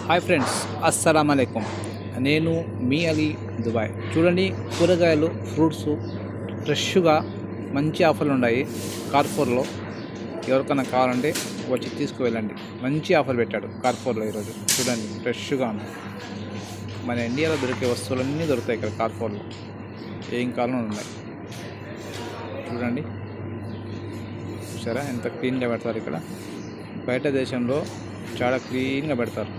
Hi friends, అస్సలం అలైకుం. నేను మీ అలీ దుబాయ్. చూడండి, కూరగాయలు ఫ్రూట్స్ ఫ్రెష్గా మంచి ఆఫర్లు ఉన్నాయి కార్ఫోర్లో. ఎవరికైనా కావాలంటే వచ్చి తీసుకువెళ్ళండి. మంచి ఆఫర్ పెట్టాడు కార్ఫోర్లో ఈరోజు. చూడండి, ఫ్రెష్గా ఉంది. మన ఇండియాలో దొరికే వస్తువులన్నీ దొరుకుతాయి ఇక్కడ కార్ఫోర్లో. ఏం కావాలో ఉన్నాయి. చూడండి, చూసారా ఎంత క్లీన్గా పెడతారు ఇక్కడ. బయట దేశంలో చాలా క్లీన్గా పెడతారు.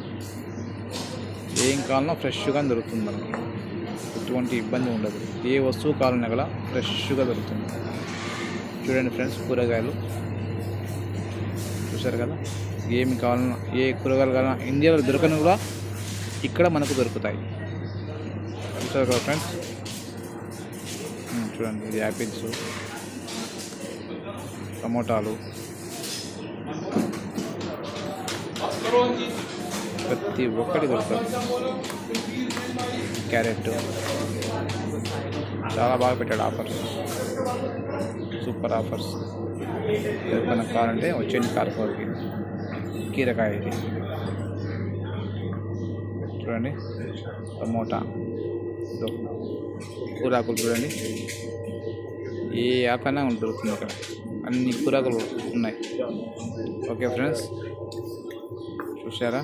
ఏం కావాలన్నా ఫ్రెష్గా దొరుకుతుంది మనకి. ఎటువంటి ఇబ్బంది ఉండదు. ఏ వస్తువు కావాలన్నా కూడా ఫ్రెష్గా దొరుకుతుంది. చూడండి ఫ్రెండ్స్, కూరగాయలు చూసారు కదా. ఏమి కావాలన్నా, ఏ కూరగాయలు కావాలన్నా ఇండియాలో దొరకని కూడా ఇక్కడ మనకు దొరుకుతాయి. చూసారు కదా ఫ్రెండ్స్. చూడండి, ఇది యాపిల్స్, టమోటాలు, ప్రతి ఒక్కటి దొరుకుతుంది. క్యారెట్ చాలా బాగా పెట్టాడు ఆఫర్స్, సూపర్ ఆఫర్స్. ఎవరికైనా కావాలంటే వచ్చేయండి కార్ఫోర్కి. కీరకాయ ఇది చూడండి, టమోటా, కూరాకులు చూడండి. ఏ ఆకైనా దొరుకుతుంది ఇక్కడ. అన్ని కూరగాయలు ఉన్నాయి. ఓకే ఫ్రెండ్స్, చూసారా.